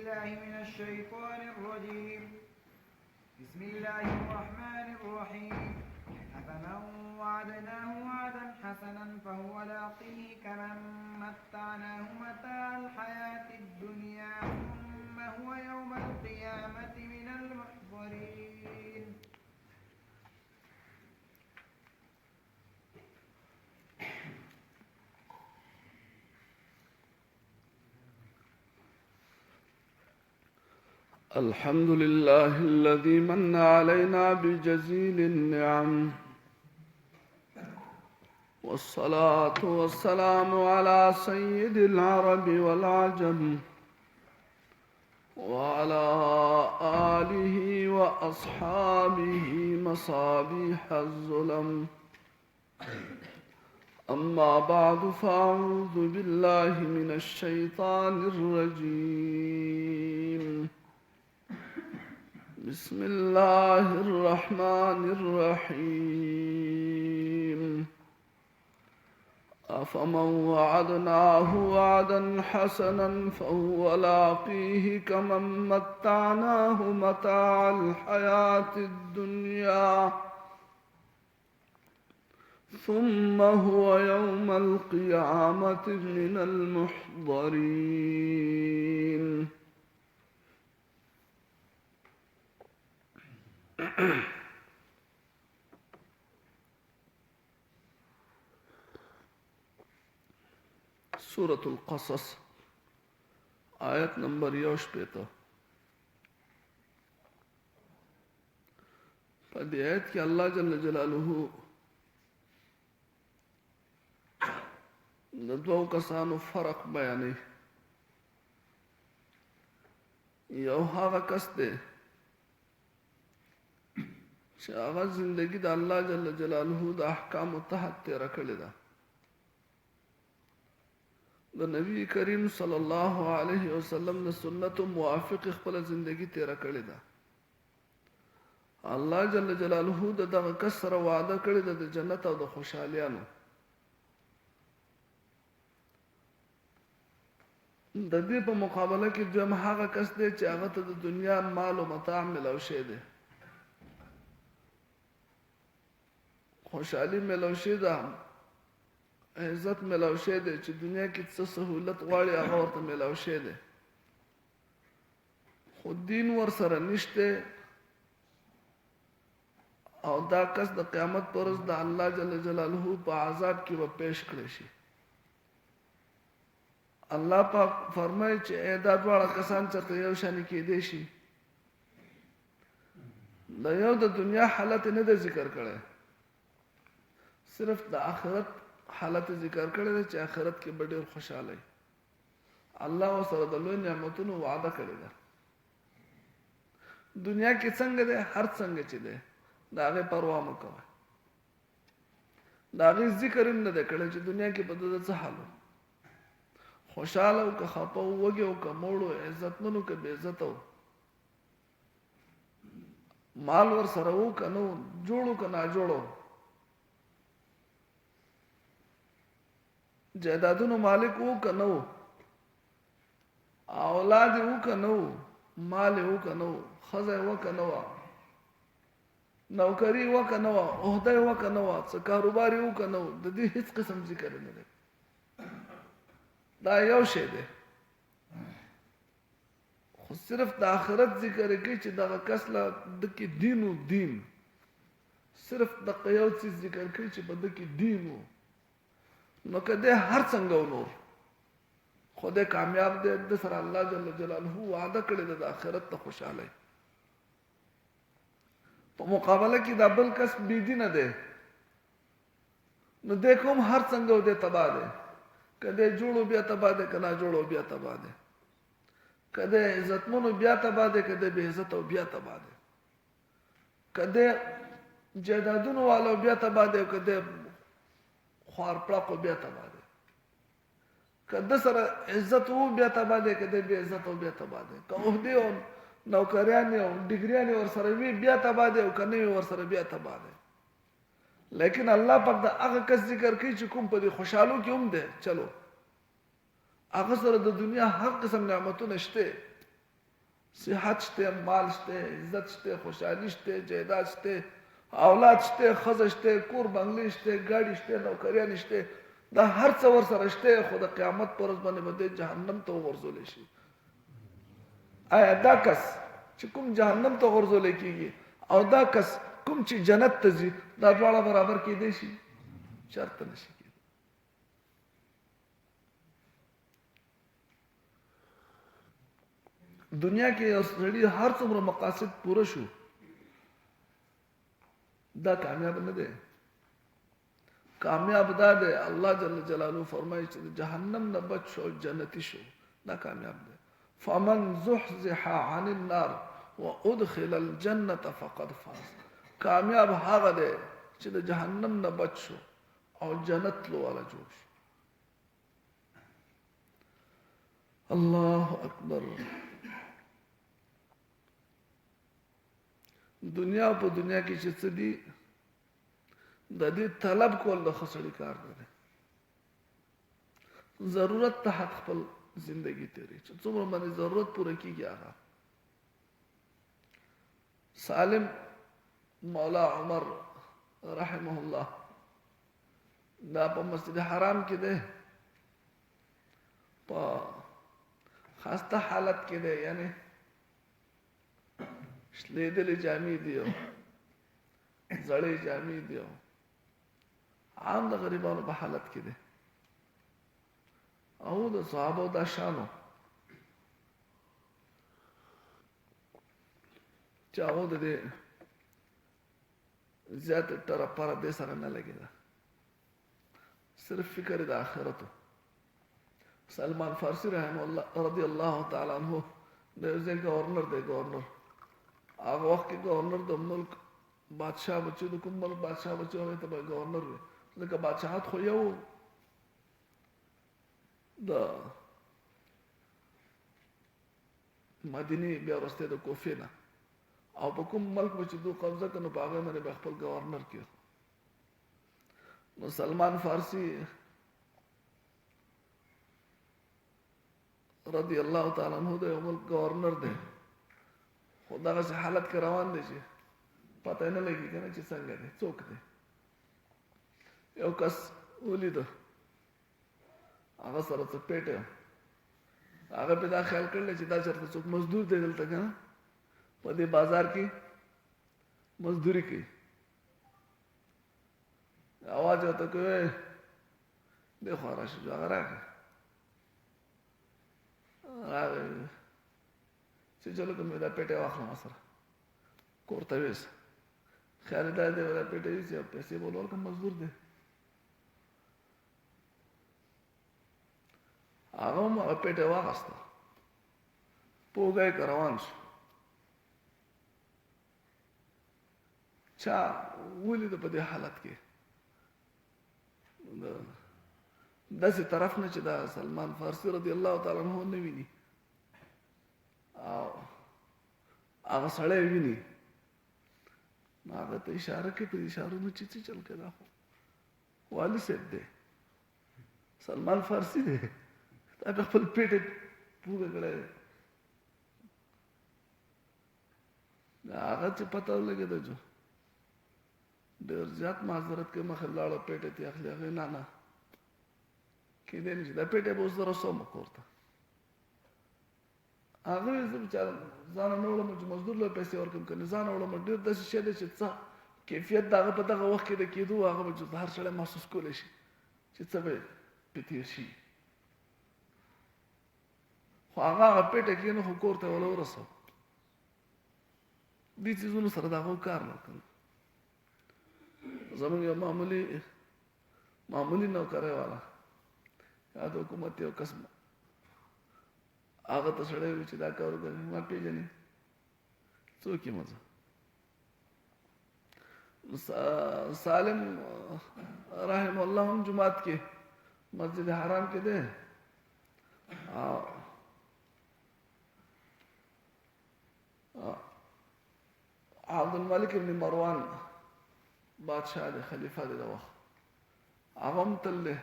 بالله من الشيطان الرجيم. بسم الله الرحمن الرحيم. أفمن وعدناه وعدا حسنا فهو لاقيه كمن متعناه متاع الحياة الدنيا ثم هو يوم القيامة من المحضرين. الحمد لله الذي من علينا بجزيل النعم، والصلاة والسلام على سيد العرب والعجم وعلى آله وأصحابه مصابيح الظلم. أما بعد فأعوذ بالله من الشيطان الرجيم. بسم الله الرحمن الرحيم. أفمن وعدناه وعدا حسنا فهو لاقيه كمن متعناه متاع الحياة الدنيا ثم هو يوم القيامة من المحضرين. سورة القصص آیت نمبر 1 په دې آیت کې الله جل جلاله د دوو کسانو فرق بیانوي. یو هغه کس دی چې هغه زندگی د الله جل جلاله د احکامو تحت تیره کړې ده. د نبی کریم صلی الله علیه وسلم د سنت موافق خپل زندگی تیره کړې ده. الله جل جلاله دغه کس سره وعده کړې ده د جنت او د خوشحالیانو. د دې په مقابله کې دویم هغه کس دی چې هغه ته د دنیا مال او متاع ملو شي دی، خوشحالی ملو شي ده، عزت ملو شي دی، چې دنیا کې څه سہولت غواړي هغه ورته ملو شي دی، خو دین ورسره نشته. او دا کس د قیامت پر ورځ د الله جل جلاله په عذاب کې به پیش کړی شي. الله پاک فرمایي چې دا دواړه کسان چېرته یو شان کېدی شي. د یو د دنیا حالت نه دی ذکر کړی، صرف د آخرت حالت ذکر کړی دی چې آخرت کې به ډېر خوشحاله الله سره د لوی نعمتونو وعده کړې ده. دنیا کې څنګه دی، هر څنګه چې دی د هغې پروا مه کوئ. د هغې ذکر هم نه دی کړی چې دنیا کې به د څه حال و، خوشحاله و که خفه و، وږی و که موړ و، عزتمن و که بې عزته و، مال ورسره و که نه و، جوړ و که ناجوړ و، جایدادونو مالک و که نه و، اولاد و که نه و، مال و که نه و، ښځه و که نه وه، نوکري و که نه وه، عهده و که نه وه، څه کاروبار و که نه و، د دې هیڅ قسم ذکر نه دی. دا یو شی دی، خو صرف د آخرت ذکر کوي چې دغه کس له ده کې دین و دین، صرف دغه یو څیز ذکر کوي چې په ده کې دین و. نو که دی هر څنګه و نور، خو دی کامیاب دی، د سره الله جل جلاله وعده کړې ده د آخرت د خوشحالۍ. په مقابله کې دا بل کس بې دینه دی، نو دی کوم هر څنګه و دی تباه دی. که دی جوړ و بیا تباه دی، که ناجوړ و بیا تباه دی، که دی عزتمن و بیا تباه دی، که دی بې عزته و بیا تباه دی، که دی جایدادونو والا و بیا تباه دی، که دی خوار پړق و بیا تباه دی، که ده سره عزت و بیا تباه دی، که دی بې عزته و بیا تباه دی، که عهدې او نوکریانې او ډګریانې ورسره وي بیا تباه دی، او که نه وي ورسره بیا تباه دی. لیکن الله پاک د هغه کس ذکر کوي چې کوم په دې خوشحالو کې هم دی، چلو هغه سره د دنیا هر قسم نعمتونه شته، صحت شته، مال شته، عزت شته، خوشحالي شته، جایداد شته، اولاد شته، ښځه شته، کور بنگلې شته، ګاډي شته، نوکریان شته، دا هر څه ورسره شته، خو د قیامت پر ورځ باندې به دی جهنم ته وغورځولی شي. آیا دا کس چې کوم جهنم ته غورځولی کېږي او دا کس کوم چې جنت ته ځي، دا دواړه برابر کېدی شي؟ چېرته نشي کېدی. دنیا کې یو سړي هر څومره مقاصد پوره شو، دا کامیاب نه دی. کامیاب دا دی الله جل جلاله فرمایي چې جهنم نه بچ شو جنتی شو، دا کامیاب دی. فمن زحزح عن النار وادخل الجنه فقد فاز. کامیاب هغه دی چې د جهنم نه بچ شو او جنت لو والا جوړ شو. الله اکبر. دنیا په دنیا کې چې څه دي، د دې طلب کول د خسړی کار دی. ضرورت ته حق خپل زندگی تیری چې څومره باندې ضرورت پوره کیږي. هغه سالم مولا عمر رحمه الله دا په مسجد حرام کې دی، په خاسته حالت کې دی، یعنی شلیدلې جامې دی، زړې جامې دی، عام د غریبانو په حالت کې دی. او د صحابه دا شانو چې هغه د دې زیات طرف پر دې سره نه لګیدا، صرف فکر د آخرتو. سلمان فارسی رحم الله رضی الله تعالی عنہ د ځای گورنر دی. گورنر هغه وخت کې گورنر د ملک بادشاہ بچو، د کوم ملک بادشاہ بچو هغه ته گورنر وي، ځکه بادشاہت خو یو د مدینه بیا ورسته د کوفې نه، او په کوم ملک چې دوی قبضه کړي په هغه باندې خپل گورنر کړ. نو سلمان فارسی رضی الله تعالی عنہ د یو ملک گورنر دی، خو دغه حالت کې روان دی چې پته نه لګي کنه چې څنګه دی، څوک دی. یو کس ولید هغه سره څه پیټه، هغه په دا خیال کړل چې دا چرته څوک مزدور دی دلته کنه په دې بازار کې مزدوري کوي. आवाज وته کوي देखो راشه جو هغه راغی چې چلو کومه دا پیټه واخلم سره کوړته وېس خیر دا دې ولا پیټه یې چې پیسې بولول کوم مزدور دی. هغه ما پیټه واغسته پوګای روان شو. چا ولید په دې حالت کې داسې طرف نه چې دا سلمان فارسی رضی الله تعالی عنہ نه ویني، او هغه سړی ویني، هغه ته اشاره کوي، په اشاره نه چې چل کړه والي صاحب دی، سلمان فارسی دی، دا خپل پیټه پوره کړی. هغه چې پته ولګېده جو ډېر زیات معذرت کوي، مخې لاړه پیټه تې اخلي. هغې نه نه کېدی نه شي، دا پیټه به اوس زه رسوم کور ته. هغه ویل زه بېچاره ځان نه وړم چې مزدور له پیسې ورکړم، که نه ځان وړم. ډېر داسې شی دی چې څه کیفیت د هغه په دغه وخت کې د کېدو هغه به هر سړی محسوس کولی شي چې څه به پې تېر شي. خو هغه پیټه کېنو خو کور ته وله ورسوه. دې څیزونو سره د هغو کار نه کوم. زمونږ یو معمولي نوکری والا یا د حکومت یو کس هغه ته سړی وي چې دا کار وکړي، ما پېژنې څوک یې مزه. سالم رحم الله هم جماعت کې مسجد حرام کې دی. عبدالملک ابن مروان بادشاہ دی، خلیفہ دی دا وقت، هغه هم تللی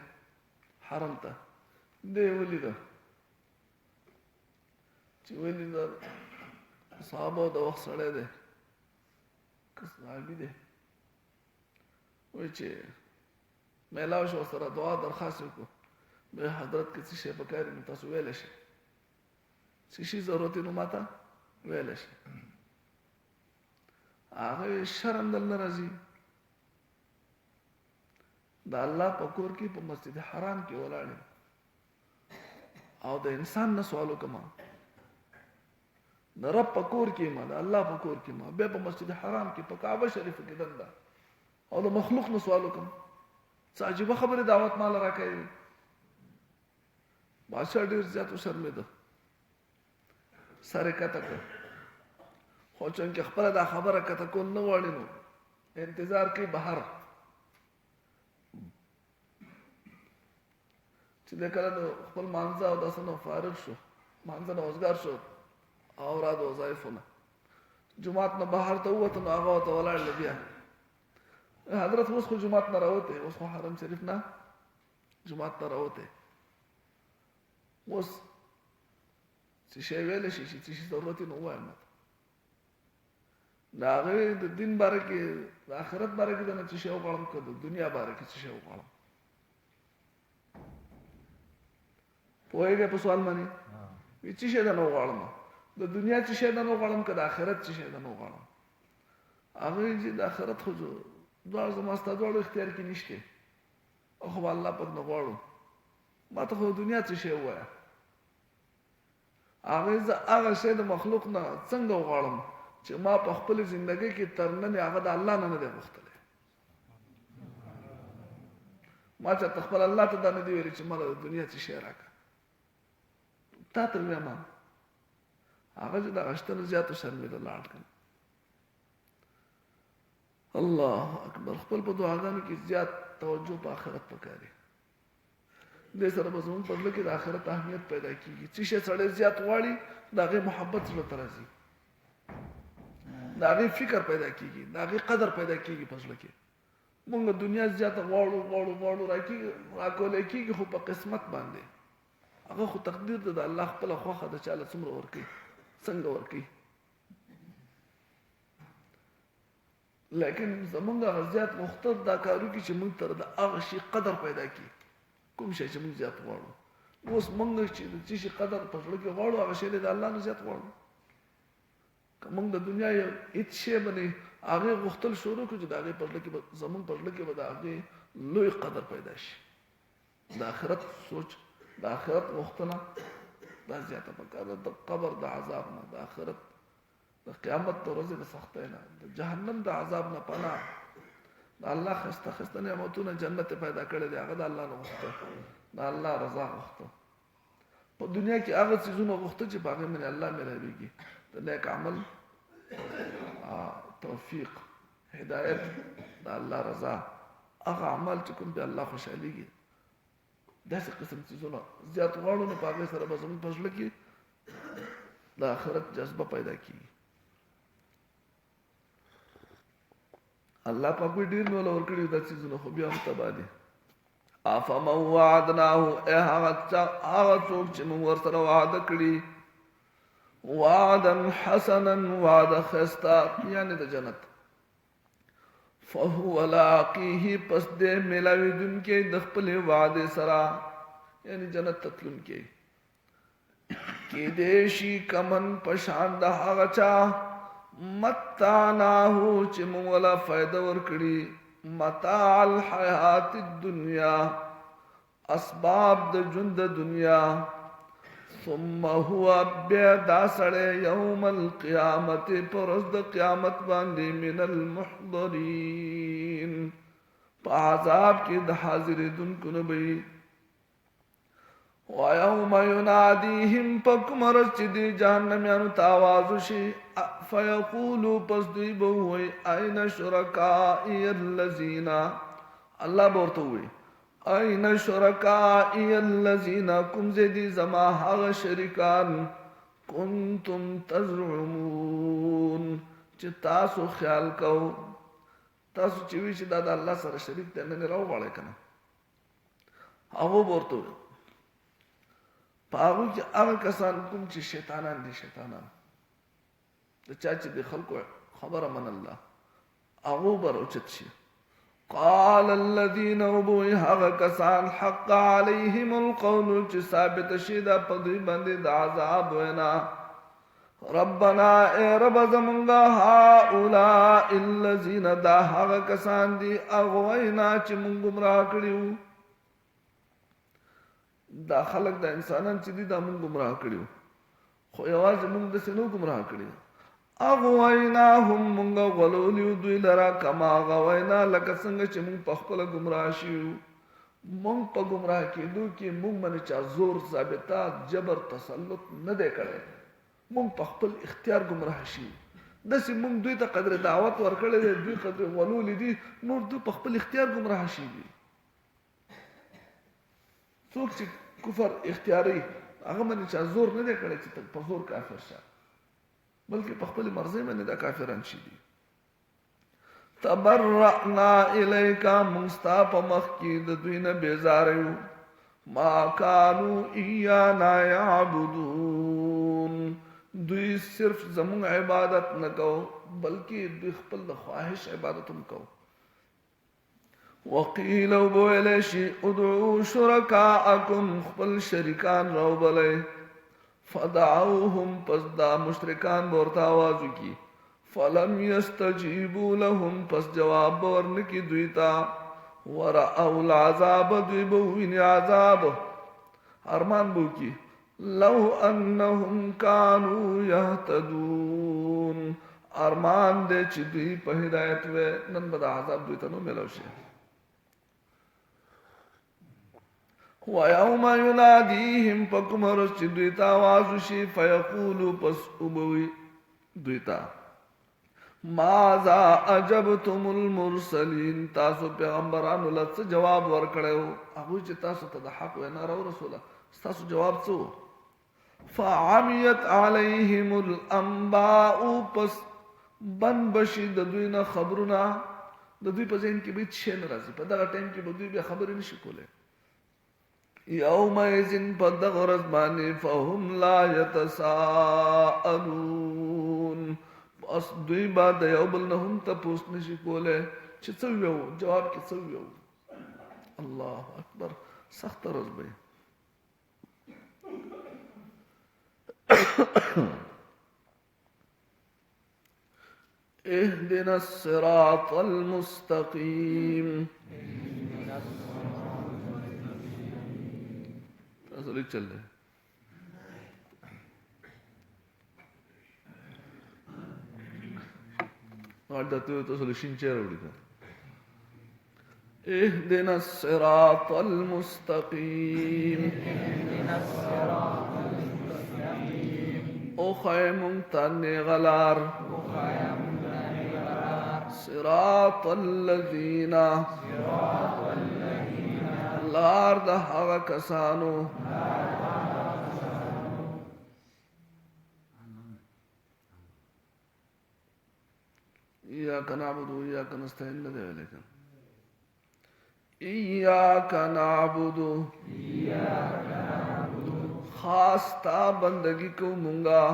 حرم ته. دی ولیده چې ولیده صحابه د وخت سړی دی که صحابي دی وایي چې میلاو شو سره دعا درخواست وکړو به حضرت کې څه شی پکار نو تاسو ویلی شئ څه شي ضرورت نو ماته ویلی شئ هغه شرم دل نه راځي د الله په کور کې په مسجد حرام کې ولاړ او د انسان نه سوال وکم د رب په کور کې ما د الله په کور کې ما بیا په مسجد حرام کې په کعبه شریف کې دنده او د مخلوق نه سوال وکم څه عجیبه خبره دعوت مال راکړي بادشاہ ډیر زیات شرمېده سره کته کړ خو چې خپل دا خبره کته کول نه غواړي نو انتظار کوي بهر چې د کله خپل مانځه او داسې نو فارغ شو مانځه نه وزګار شو او را د وظایفونه جماعت نه بهر ته ووت نو هغه ته ولاړ بیا حضرت اوس خو جماعت نه راوته اوس خو حرم شریف نه جماعت نه راوته اوس چې شی ویل شي چې څه ضرورت نه وایم دا هغه د دین باره کې د آخرت باره کې نه څه شی وغواړم که د دنیا باره کې څه شی وغواړم پوهېږئ په سوال باندې وایي څه شی نه وغواړم د دنیا څه شی نه وغواړم که د آخرت څه شی نه وغواړم هغه چې د آخرت خو دواړه زما ستا دواړو اختیار کې نشته او خو الله پاک نه غواړو ما ته خو دنیا څه شی ووایه هغه زه هغه شی د مخلوق نه څنګه وغواړم چې ما په خپل زندګۍ کې تر نن هغه د الله نه دی غوښتلی ما چېرته خپل الله ته دا نه دی ویلي چې ماله د دنیا څه شی راکړه تا ته ویم هغه چې دغه شته نه زیاتو شرمېده لاړ کړم الله اکبر خپل په دعاګانو کې زیات توجه په آخرت پکاري دې سره به زموږ په زړه کې د آخرت اهمیت پیدا کېږي څه شی سړی زیات غواړي د هغې محبت زړه ته راځي د هغې فکر پیدا کېږي د هغې قدر پیدا کېږي په زړه کې موږ دنیا زیاته غواړو راکولی کېږي خو په قسمت باندې هغه خو تقدیر ده د الله خپله خوښه ده چاله څومره ورکوي څنګه ورکوي لیکن زمونږ هغه زیات غوښتل دا کار وکړي چې موږ ته د هغه شي قدر پیدا کړي کوم شی چې موږ زیات غواړو اوس موږ چې د څه شي قدر په زړه کې غواړو هغه شی د الله نه زیات غواړو که موږ د دنیا یو هېڅ شی باندې هغې غوښتل شروع کړو چې د هغې په زړه کې به زموږ په زړه کې به د هغې لوی قدر پیدا شي د آخرت سوچ د آخرت غوښتنه دا زیاته پکار ده د قبر د عذاب نه د آخرت د قیامت د ورځې د سختۍ نه د جهنم د عذاب نه پناه د الله ښایسته نعمتونه جنت پیدا کړی دی هغه د الله نه غوښته د الله رضا غوښته په دنیا کې هغه څیزونه غوښته چې په هغې باندې الله مهربېږي د نیک عمل توفیق هدایت د الله رضا هغه عمل چې کوم پې الله خوشحالېږي داسې قسم څیزونه زیات غواړو نو په هغې سره به زموږ په زړه کې د آخرت جذبه پیدا کېږي الله پاک وی ډېر نو لور کړي دا څیزونه خو بیا هم تباه دي افمن وعدناه هغه څوک چې موږ ورسره وعده کړي وعدا حسنا وعده ښایسته یعنې د جنت فهو لاقیه پس دې میلاویدونکی د خپلې وعدې سره یعنې جنت ته تلونکی کیدای شي کمن په شان د هغه چا متعناه چې موږ ولا فایده ورکړي متاع الحیات الدنیا اسباب د ژوند د دنیا ثم هو بیا دا سړی یوم القیامت پر ورځ د قیامت باندې من المحضرین په عذاب کې د حاضرېدونکو نه به وي ویوم ینادیهم په کومه ورځ چې دې جهنمیانو ته آواز وشي فیقولو پس دوی به ووایي این شرکائی الذین الله به ورته ووایي این شرکائی الذین کوم ځای دي زما هغه شریکان کنتم تزعمون چې تاسو خیال کو تاسو چې وایي چې دا د الله سره شریک دی نن یې راوغواړئ که نه هغه به ورته ووایي په هغوی کې هغه کسان کوم چې شیطانان دي شیطانان د چا چې د خلکو خبره من الله هغه بر اوچت شي. قال الذين ابوا هغه کسان حق عليهم القول چې ثابت شي دا په دوی باندې د عذاب وینا ربنا اے رب زمونگا هؤلاء الذین دا هغه کسان دي اغوینا چې مونږ گمراه کړیو. دا خلق دا انسانان چې دي دا مونږ گمراه کړیو خو یوازې مونږ د سينو گمراه کړیو. اغویناهم مونږ غلولیو دوی لرا کما غوینا لکه څنګه چې مونږ په خپل گمراه شیو. مونږ په گمراه کېدو کې مونږ باندې چا زور ثابتات جبر تسلط نه دی کړی. مونږ په خپل اختیار گمراه شي. داسې مونږ دوی ته قدر دعوت ورکړی دی دوی قدر غلولی دي نور دوی په خپل اختیار گمراه شي. څوک چې کفر اختیاري هغه باندې چا زور نه دی کړی چې په زور کافر شه بلکې په خپل مرضی باندې دا کافران شي دي. تبرأنا الیک مونږ په مخ کې د دوی نه بیزار یو. ما کانوا ایانا یعبدون دوی صرف زمون عبادت نه کو بلکې دوی خپل خواهش عبادت هم کو. وقیل وبویلشی ادعو شرکاءکم خپل شریکان راو بلی فدعوهم پس دا مشرکان بورتا آوازو کی فلم یستجیبو لهم پس جواب ورنکی دویتا ورعو العذاب دوی بوین عذاب ارمان بو کی لو انهم کانو یهتدون ارمان دے چی دوی پا ہدایت وے نن بدا عذاب دوی تنو ملو شے. وَيَوْمَ يُنَادِيهِمْ فَكُمَرُسْ چِ دویتا آوازو شی فَيَقُولُ پس ابوی دویتا مَاذَا أَجَبْتُمُ الْمُرْسَلِينَ تاسو پیغمبرانو لڅ جواب ورکړیو هغه چې تاسو ته د حق وینا راو رسوله تاسو جواب څه فَعَمِيَتْ عَلَيْهِمُ الْأَنْبَاءُ پس بن بشي د دوی نه خبرونه د دوی په ذهن کې به څه نه راځي په دغه ټایم کې به دوی به خبرې نشي کولای. یومئذ پدغرز باندې فهم لا یتساءلون پس دوی با د یو بل نه هم تپوس نشي کولی چې څه ویو جواب کې څه ویو. الله اکبر سخت ورځ به. اهدنا الصراط المستقيم اصلی چل رہے آج داتے ہوئے تو اصلی شین چہر اڑی تھا اهدنا الصراط المستقيم او خیمون تانی غلار صراط الذین لار د هغه کسانو ایاک نعبد و ایاک نستعین نه دی ولیکن ایاک نعبد خاص تا بندگی کو مونگا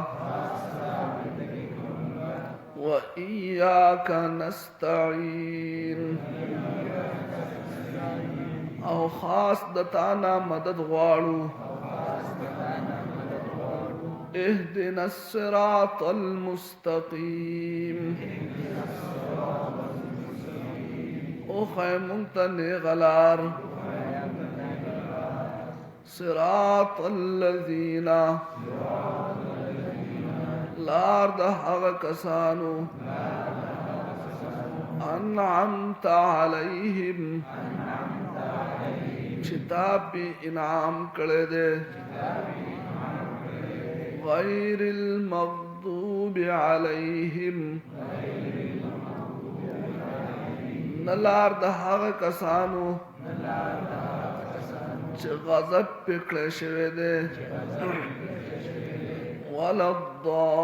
و ایاک نستعین او خاص دتانا مدد غواړو. اهدنا الصراط المستقيم او خیمون تنی غلار صراط الذین لار د هغه کسانو انعمت علیہم چتا پی انعام کړه دے غیر المغضوب علیہم نلار د هغه کسانو چې غضب پکړه شوی دے ولا الضالین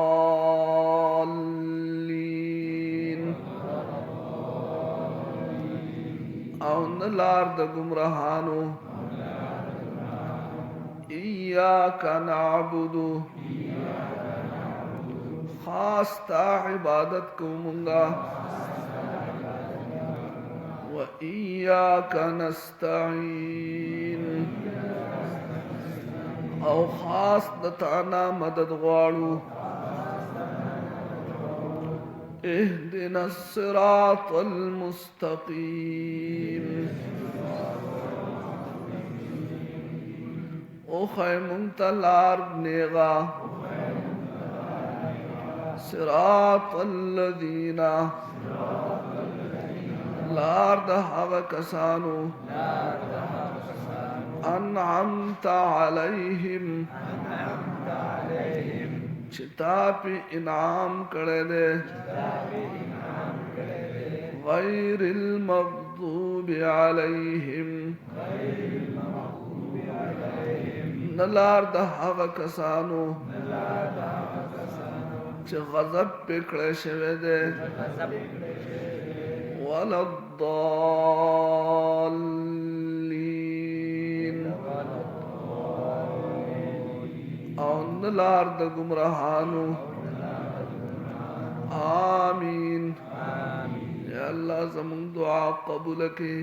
او نلار د گمراهانو. ایاک نعبد خاص تا عبادت کو منگا و ایاک نستعین او خاص دتانا مدد غواړو اهدنا الصراط المستقيم او خیمون تلار نیغا صراط الذین لار ده هغه کسانو انعمت علیہم چتا پی انعام کړه دے غیر المغضوب علیہم نلار ده هغه کسانو چې غضب پکړه شوه دے ولا الضالین او نلار د گمراهانو آمین یا اللہ زمون دعا قبول کی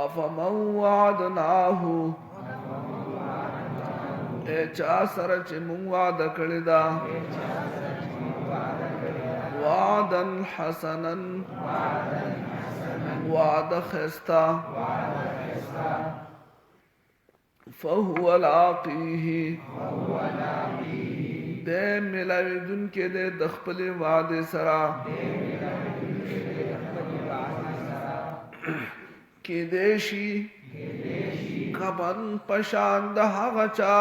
افمن وعدناه اے چا سره چې مونږ وعده کړی دا وعدا حسنا وعده خستا فهو لاقيه دے ملاویدن کے دے دخپل وعده سرا کی دیشی کبن پشاند هغچا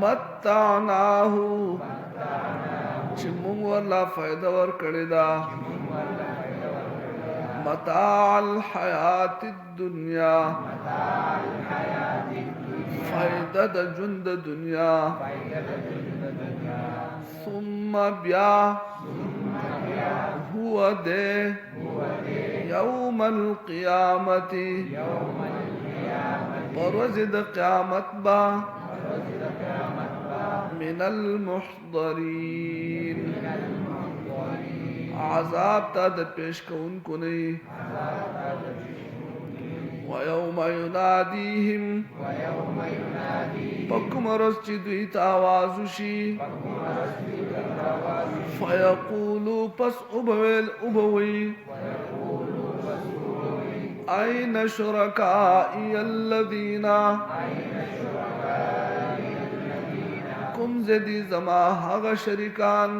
متعناهو چې مونږ ورلا فائدہ ور کړی دا متاع الحیات الدنیا فائدہ د ژوند دنیا ثم بیا هو دے یوم القیامت پروز د قیامت با من المحضرین عذاب تا د پیش کون کو نہیں وَيَوْمَ يُنَادِيهِمْ پکم رس چی دوی تاوازو شی فَيَقُولُ پس ابوی أَيْنَ شُرَكَائِيَ الَّذِينَ کم زدی زما حغ شرکان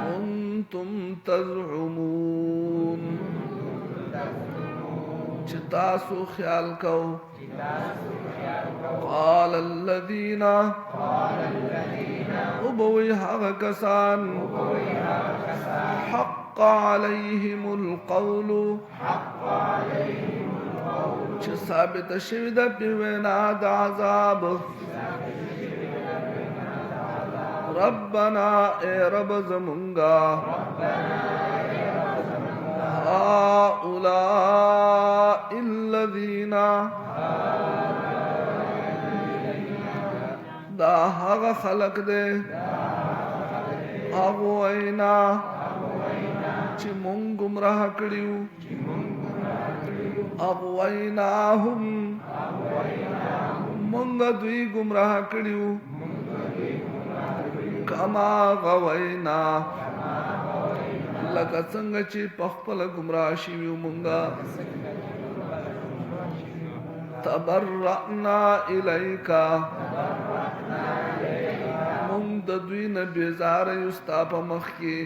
کنتم تزعمون چتاسو خیال کو قال الذين ابوي حق کسان حق عليهم القول چه ثابت شوید پیوینا دا عذاب ربنا اے رب زمونگا هؤلاء الذين دا هغه خلق دے اغوینا چې مونږ گمراه کړیو اغویناهم مونږ دوی گمراه کړیو کما غوینا لکه څنګه چې پخپل گمراه شیو مونږه تبرأنا الیکا مونږ د دوی نه بیزار یو ستا په مخ کې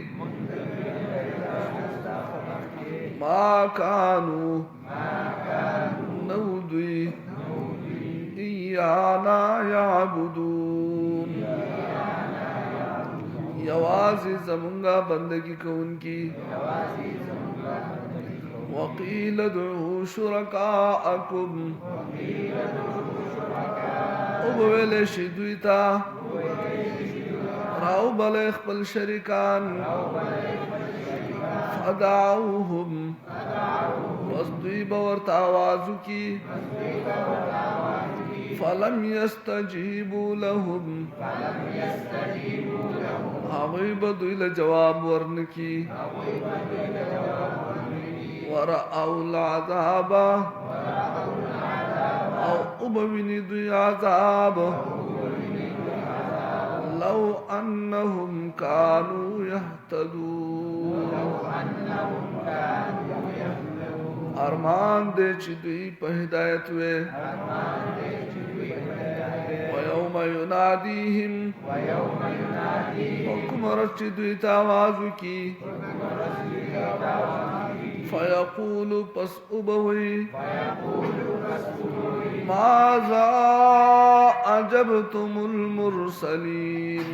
ما کانو نو دوی ایانا یعبدون یوازی زمونگا بندگی کون کی وقیل ادعو شرکاءکم ابویل شدویتا راو بل اخبل شرکان فدعوهم پس دوی باورت آوازو کی فلم یستجیبوا لهم هغوی به دوی له جواب ورنکي ورأوا العذاب او وبویني دوی عذاب لو انهم كانوا يهتدون ارمان دې چې دوی په هدایت وې ويوم يناديهم وكم رچ دوی ته आवाज وکي فيقول پس وبوي ماذا أجبتم المرسلين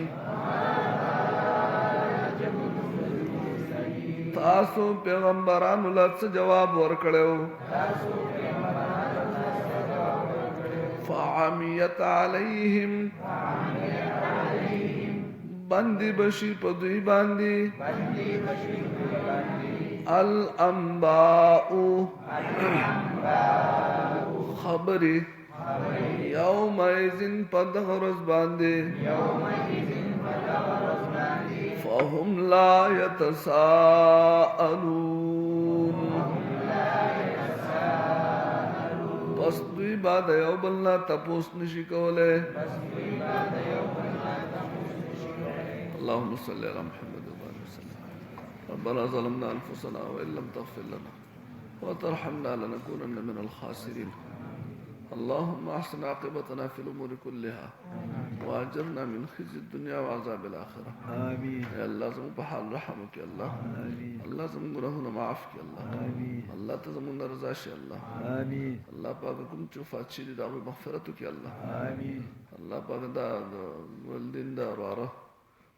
تاسو پیغمبرانو له څه جواب ورکړو فعميت عليهم بندي بشي په دوی باندې الانباء خبري يومئذ پدغه ورځ باندې فهم لا يتساءلون پس دوی بعد یو بل نه تپوس نشي کوله اللهم صل على محمد وعلى وسلم ربنا ظلمنا انفسنا وان لم تغفر لنا وترحمنا لنكونن من الخاسرين اللهم احسن عاقبتنا في الامور كلها واجرنا من خزي الدنيا وعذاب الاخره آمين يا الله زمون په حال رحمك يا الله آمين الله زمون ګناهونه معاف کړي الله آمين الله ته زمون رضا شي الله آمين الله پاک کوم چې وفات شي دا مغفرت وکړي الله آمين الله پاک دا ولدین دا واره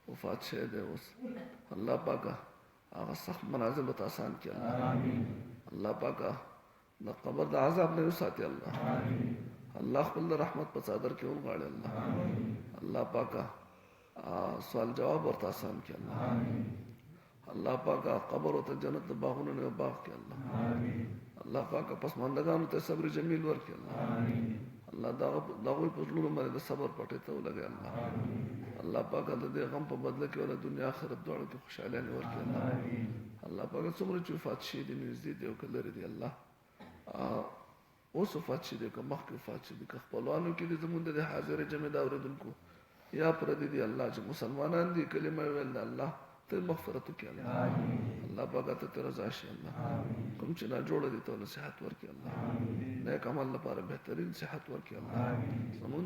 وفات شه دی اوس الله پاک هغه سخت منازل ته آسان کړي الله آمين الله پاک د قبر د عذاب نه وساتي الله الله خپل رحمت په صدر کې ورغاړي الله الله پاک سوال جواب ورته آسان کړي الله الله پاک قبر او ته جنت د باغونو نه باغ کړي الله الله پاک پسماندگانو ته صبر جمیل ورکړي الله الله دا غوي په ټولو باندې د صبر پټه ته ولګي الله الله پاک د دې غم په بدله کې ول دنیا آخرت دواړو کې خوشاله نه ورکړي الله الله پاک څومره چې وفات شي دي نږدې دی او کله لري دی الله اوس وفات شي دي که مخکې وفات شي دي که خپلوانو کې دي زمونږ د حاضر جمع د اورېدونکو یا پردي دي الله چې مسلمانان دي کلمه ویل الله ته مغفرت وکړي الله الله پاک ته رضا شي الله کوم چې نا جوړ دي ته صحت ورکړي الله نیک عمل لپاره بهترین صحت ورکړي الله زمونږ